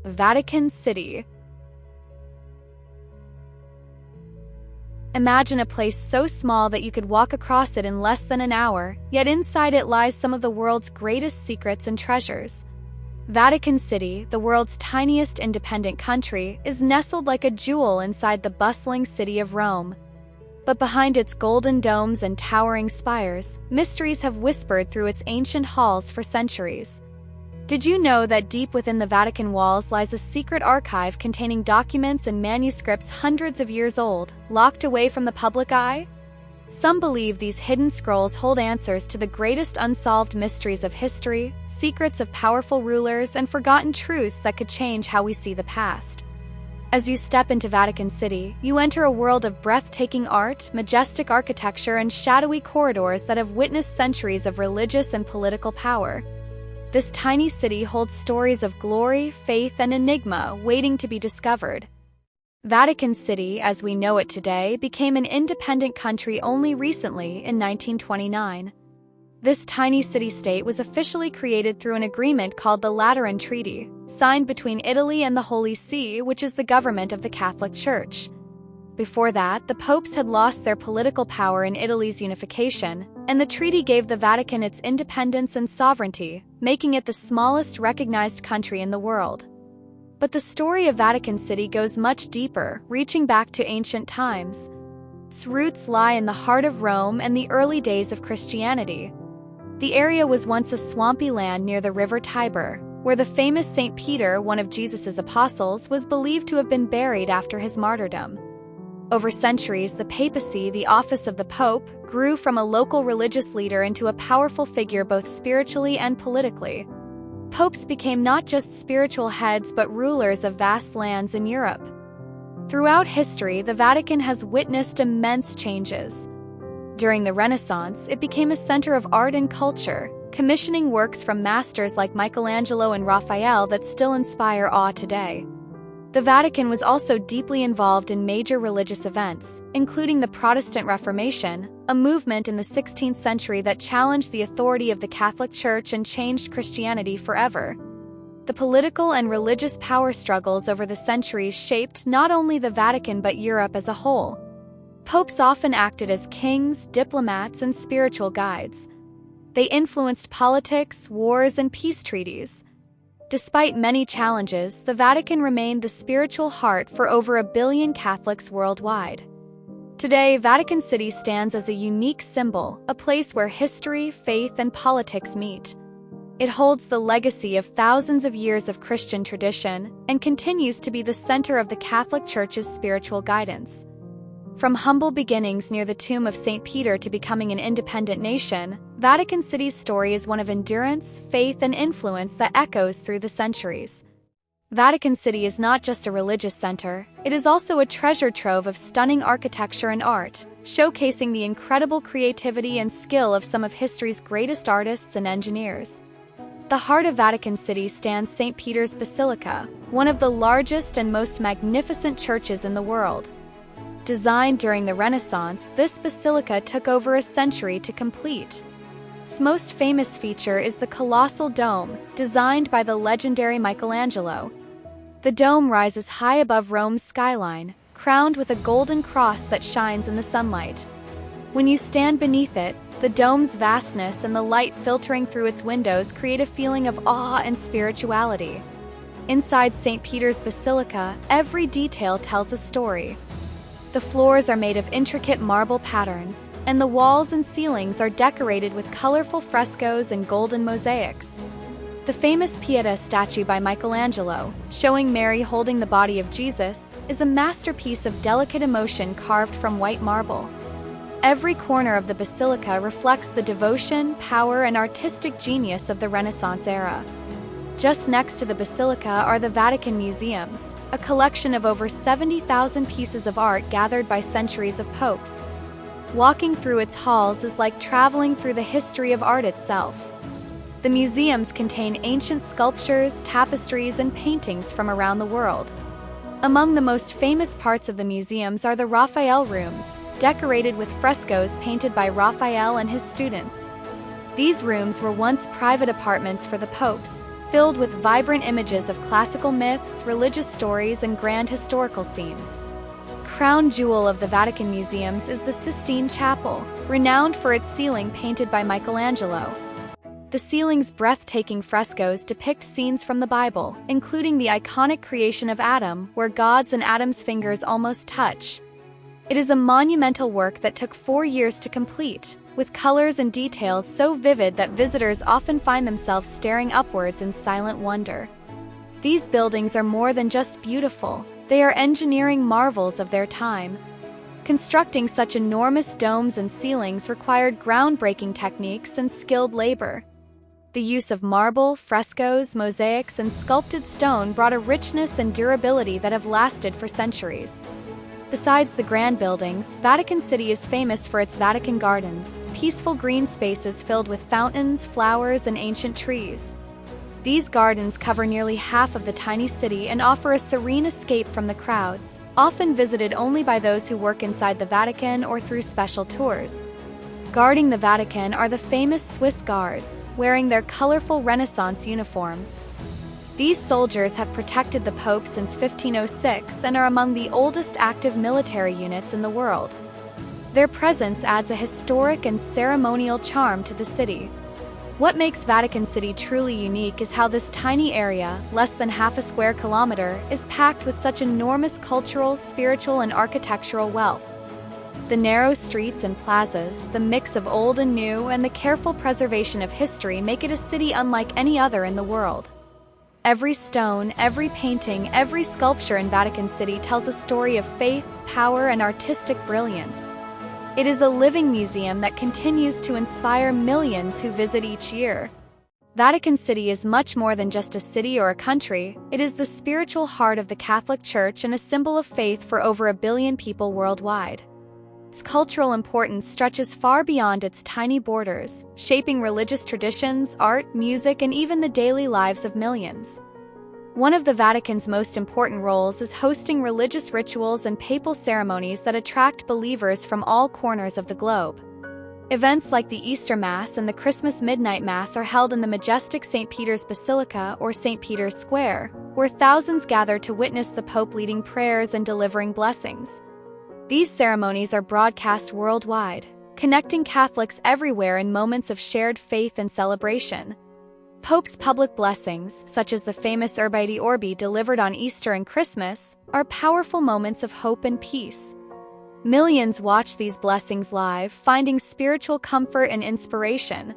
Vatican City. Imagine a place so small that you could walk across it in less than an hour, yet inside it lies some of the world's greatest secrets and treasures. Vatican City, the world's tiniest independent country, is nestled like a jewel inside the bustling city of Rome. But behind its golden domes and towering spires, mysteries have whispered through its ancient halls for centuries. Did you know that deep within the Vatican walls lies a secret archive containing documents and manuscripts hundreds of years old, locked away from the public eye? Some believe these hidden scrolls hold answers to the greatest unsolved mysteries of history, secrets of powerful rulers, and forgotten truths that could change how we see the past. As you step into Vatican City, you enter a world of breathtaking art, majestic architecture, and shadowy corridors that have witnessed centuries of religious and political power. This tiny city holds stories of glory, faith, and enigma waiting to be discovered. Vatican City, as we know it today, became an independent country only recently in 1929. This tiny city-state was officially created through an agreement called the Lateran Treaty, signed between Italy and the Holy See, which is the government of the Catholic Church. Before that, the popes had lost their political power in Italy's unification, and the treaty gave the Vatican its independence and sovereignty, making it the smallest recognized country in the world. But the story of Vatican City goes much deeper, reaching back to ancient times. Its roots lie in the heart of Rome and the early days of Christianity. The area was once a swampy land near the river Tiber, where the famous St. Peter, one of Jesus' apostles, was believed to have been buried after his martyrdom. Over centuries, the papacy, the office of the Pope, grew from a local religious leader into a powerful figure both spiritually and politically. Popes became not just spiritual heads but rulers of vast lands in Europe. Throughout history, the Vatican has witnessed immense changes. During the Renaissance, it became a center of art and culture, commissioning works from masters like Michelangelo and Raphael that still inspire awe today. The Vatican was also deeply involved in major religious events, including the Protestant Reformation, a movement in the 16th century that challenged the authority of the Catholic Church and changed Christianity forever. The political and religious power struggles over the centuries shaped not only the Vatican but Europe as a whole. Popes often acted as kings, diplomats, and spiritual guides. They influenced politics, wars, and peace treaties. Despite many challenges, the Vatican remained the spiritual heart for over 1 billion Catholics worldwide. Today, Vatican City stands as a unique symbol, a place where history, faith, and politics meet. It holds the legacy of thousands of years of Christian tradition and continues to be the center of the Catholic Church's spiritual guidance. From humble beginnings near the tomb of St. Peter to becoming an independent nation, Vatican City's story is one of endurance, faith, and influence that echoes through the centuries. Vatican City is not just a religious center, it is also a treasure trove of stunning architecture and art, showcasing the incredible creativity and skill of some of history's greatest artists and engineers. At the heart of Vatican City stands St. Peter's Basilica, one of the largest and most magnificent churches in the world. Designed during the Renaissance, this basilica took over a century to complete. Its most famous feature is the colossal dome, designed by the legendary Michelangelo. The dome rises high above Rome's skyline, crowned with a golden cross that shines in the sunlight. When you stand beneath it, the dome's vastness and the light filtering through its windows create a feeling of awe and spirituality. Inside St. Peter's Basilica, every detail tells a story. The floors are made of intricate marble patterns, and the walls and ceilings are decorated with colorful frescoes and golden mosaics. The famous Pietà statue by Michelangelo, showing Mary holding the body of Jesus, is a masterpiece of delicate emotion carved from white marble. Every corner of the basilica reflects the devotion, power, and artistic genius of the Renaissance era. Just next to the basilica are the Vatican Museums, a collection of over 70,000 pieces of art gathered by centuries of popes. Walking through its halls is like traveling through the history of art itself. The museums contain ancient sculptures, tapestries, and paintings from around the world. Among the most famous parts of the museums are the Raphael rooms, decorated with frescoes painted by Raphael and his students. These rooms were once private apartments for the popes, filled with vibrant images of classical myths, religious stories, and grand historical scenes. Crown jewel of the Vatican Museums is the Sistine Chapel, renowned for its ceiling painted by Michelangelo. The ceiling's breathtaking frescoes depict scenes from the Bible, including the iconic creation of Adam, where God's and Adam's fingers almost touch. It is a monumental work that took 4 years to complete, with colors and details so vivid that visitors often find themselves staring upwards in silent wonder. These buildings are more than just beautiful, they are engineering marvels of their time. Constructing such enormous domes and ceilings required groundbreaking techniques and skilled labor. The use of marble, frescoes, mosaics, and sculpted stone brought a richness and durability that have lasted for centuries. Besides the grand buildings, Vatican City is famous for its Vatican Gardens, peaceful green spaces filled with fountains, flowers, and ancient trees. These gardens cover nearly half of the tiny city and offer a serene escape from the crowds, often visited only by those who work inside the Vatican or through special tours. Guarding the Vatican are the famous Swiss Guards, wearing their colorful Renaissance uniforms. These soldiers have protected the Pope since 1506 and are among the oldest active military units in the world. Their presence adds a historic and ceremonial charm to the city. What makes Vatican City truly unique is how this tiny area, less than half a square kilometer, is packed with such enormous cultural, spiritual, and architectural wealth. The narrow streets and plazas, the mix of old and new, and the careful preservation of history make it a city unlike any other in the world. Every stone, every painting, every sculpture in Vatican City tells a story of faith, power, and artistic brilliance. It is a living museum that continues to inspire millions who visit each year. Vatican City is much more than just a city or a country. It is the spiritual heart of the Catholic Church and a symbol of faith for over 1 billion people worldwide. Its cultural importance stretches far beyond its tiny borders, shaping religious traditions, art, music, and even the daily lives of millions. One of the Vatican's most important roles is hosting religious rituals and papal ceremonies that attract believers from all corners of the globe. Events like the Easter Mass and the Christmas Midnight Mass are held in the majestic St. Peter's Basilica or St. Peter's Square, where thousands gather to witness the Pope leading prayers and delivering blessings. These ceremonies are broadcast worldwide, connecting Catholics everywhere in moments of shared faith and celebration. Pope's public blessings, such as the famous Urbi et Orbi delivered on Easter and Christmas, are powerful moments of hope and peace. Millions watch these blessings live, finding spiritual comfort and inspiration.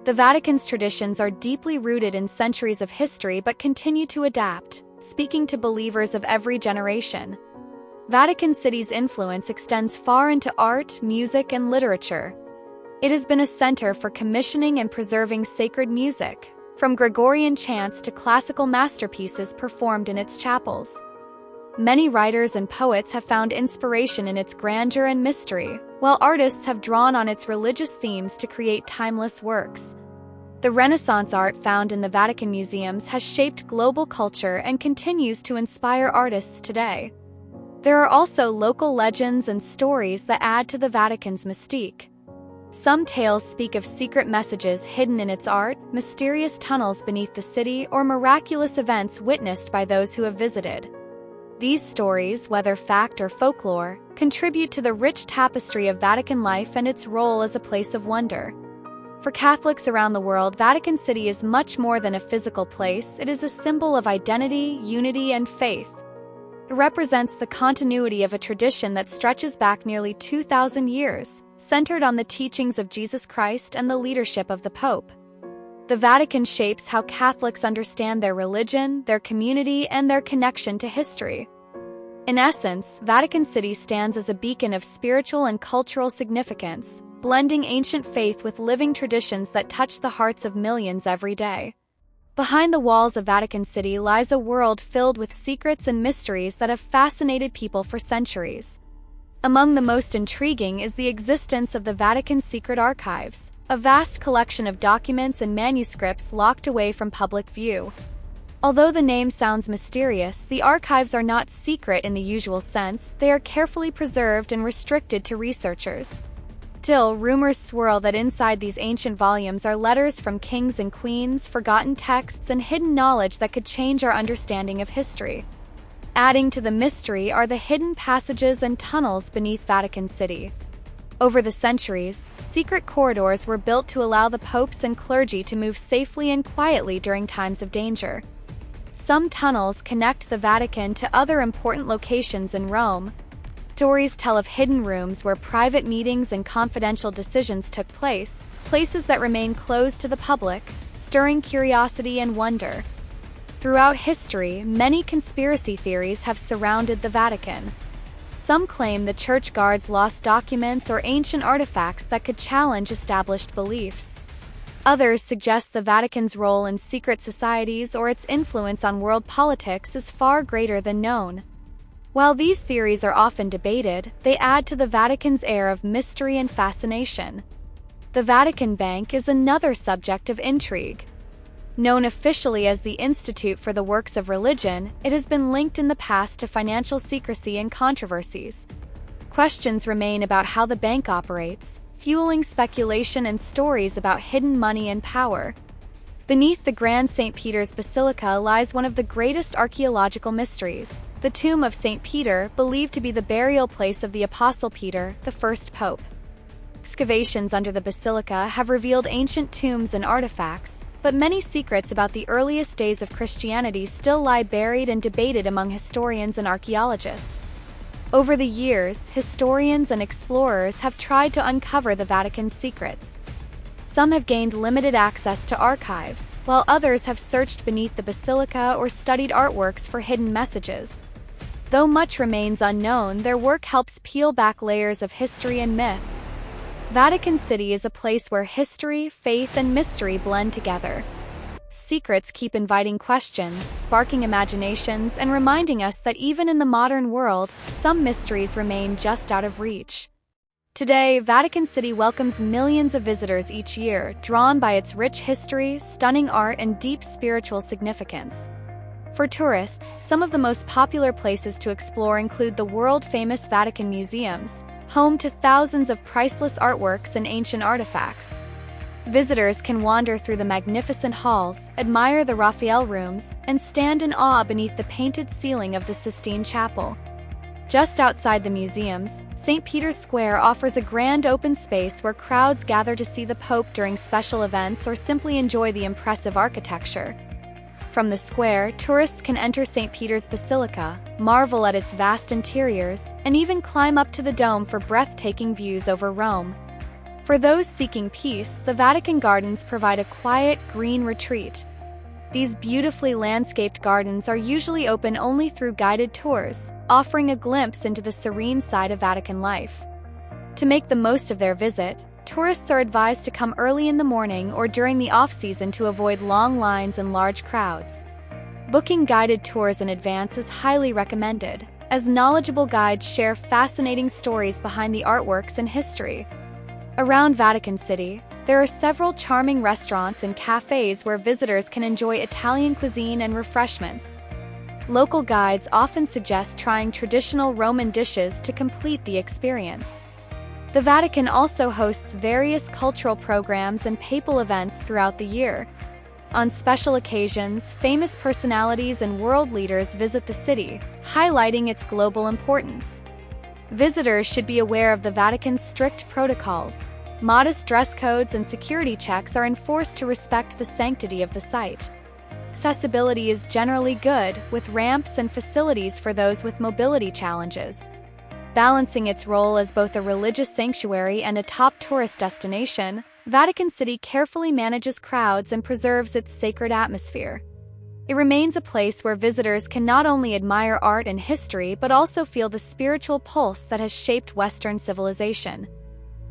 The Vatican's traditions are deeply rooted in centuries of history but continue to adapt, speaking to believers of every generation. Vatican City's influence extends far into art, music, and literature. It has been a center for commissioning and preserving sacred music, from Gregorian chants to classical masterpieces performed in its chapels. Many writers and poets have found inspiration in its grandeur and mystery, while artists have drawn on its religious themes to create timeless works. The Renaissance art found in the Vatican Museums has shaped global culture and continues to inspire artists today. There are also local legends and stories that add to the Vatican's mystique. Some tales speak of secret messages hidden in its art, mysterious tunnels beneath the city, or miraculous events witnessed by those who have visited. These stories, whether fact or folklore, contribute to the rich tapestry of Vatican life and its role as a place of wonder. For Catholics around the world, Vatican City is much more than a physical place. It is a symbol of identity, unity, and faith. It represents the continuity of a tradition that stretches back nearly 2,000 years, centered on the teachings of Jesus Christ and the leadership of the Pope. The Vatican shapes how Catholics understand their religion, their community, and their connection to history. In essence, Vatican City stands as a beacon of spiritual and cultural significance, blending ancient faith with living traditions that touch the hearts of millions every day. Behind the walls of Vatican City lies a world filled with secrets and mysteries that have fascinated people for centuries. Among the most intriguing is the existence of the Vatican Secret Archives, a vast collection of documents and manuscripts locked away from public view. Although the name sounds mysterious, the archives are not secret in the usual sense. They are carefully preserved and restricted to researchers. Still, rumors swirl that inside these ancient volumes are letters from kings and queens, forgotten texts, and hidden knowledge that could change our understanding of history. Adding to the mystery are the hidden passages and tunnels beneath Vatican City. Over the centuries, secret corridors were built to allow the popes and clergy to move safely and quietly during times of danger. Some tunnels connect the Vatican to other important locations in Rome. Stories tell of hidden rooms where private meetings and confidential decisions took place, places that remain closed to the public, stirring curiosity and wonder. Throughout history, many conspiracy theories have surrounded the Vatican. Some claim the church guards lost documents or ancient artifacts that could challenge established beliefs. Others suggest the Vatican's role in secret societies or its influence on world politics is far greater than known. While these theories are often debated, they add to the Vatican's air of mystery and fascination. The Vatican Bank is another subject of intrigue. Known officially as the Institute for the Works of Religion, it has been linked in the past to financial secrecy and controversies. Questions remain about how the bank operates, fueling speculation and stories about hidden money and power. Beneath the Grand St. Peter's Basilica lies one of the greatest archaeological mysteries, the tomb of St. Peter, believed to be the burial place of the Apostle Peter, the first pope. Excavations under the basilica have revealed ancient tombs and artifacts, but many secrets about the earliest days of Christianity still lie buried and debated among historians and archaeologists. Over the years, historians and explorers have tried to uncover the Vatican's secrets. Some have gained limited access to archives, while others have searched beneath the basilica or studied artworks for hidden messages. Though much remains unknown, their work helps peel back layers of history and myth. Vatican City is a place where history, faith, and mystery blend together. Secrets keep inviting questions, sparking imaginations, and reminding us that even in the modern world, some mysteries remain just out of reach. Today, Vatican City welcomes millions of visitors each year, drawn by its rich history, stunning art, and deep spiritual significance. For tourists, some of the most popular places to explore include the world-famous Vatican Museums, home to thousands of priceless artworks and ancient artifacts. Visitors can wander through the magnificent halls, admire the Raphael rooms, and stand in awe beneath the painted ceiling of the Sistine Chapel. Just outside the museums, St. Peter's Square offers a grand open space where crowds gather to see the Pope during special events or simply enjoy the impressive architecture. From the square, tourists can enter St. Peter's Basilica, marvel at its vast interiors, and even climb up to the dome for breathtaking views over Rome. For those seeking peace, the Vatican Gardens provide a quiet, green retreat. These beautifully landscaped gardens are usually open only through guided tours, offering a glimpse into the serene side of Vatican life. To make the most of their visit, tourists are advised to come early in the morning or during the off-season to avoid long lines and large crowds. Booking guided tours in advance is highly recommended, as knowledgeable guides share fascinating stories behind the artworks and history. Around Vatican City, there are several charming restaurants and cafes where visitors can enjoy Italian cuisine and refreshments. Local guides often suggest trying traditional Roman dishes to complete the experience. The Vatican also hosts various cultural programs and papal events throughout the year. On special occasions, famous personalities and world leaders visit the city, highlighting its global importance. Visitors should be aware of the Vatican's strict protocols. Modest dress codes and security checks are enforced to respect the sanctity of the site. Accessibility is generally good, with ramps and facilities for those with mobility challenges. Balancing its role as both a religious sanctuary and a top tourist destination, Vatican City carefully manages crowds and preserves its sacred atmosphere. It remains a place where visitors can not only admire art and history but also feel the spiritual pulse that has shaped Western civilization.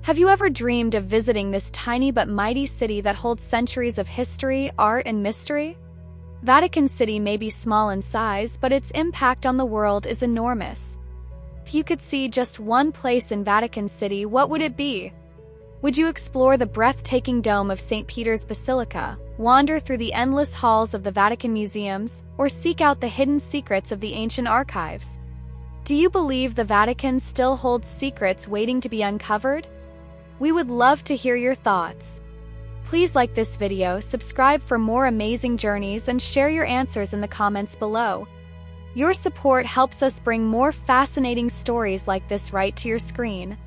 Have you ever dreamed of visiting this tiny but mighty city that holds centuries of history, art, and mystery? Vatican City may be small in size, but its impact on the world is enormous. If you could see just one place in Vatican City, what would it be? Would you explore the breathtaking dome of St. Peter's Basilica, wander through the endless halls of the Vatican Museums, or seek out the hidden secrets of the ancient archives? Do you believe the Vatican still holds secrets waiting to be uncovered? We would love to hear your thoughts. Please like this video, subscribe for more amazing journeys, and share your answers in the comments below. Your support helps us bring more fascinating stories like this right to your screen.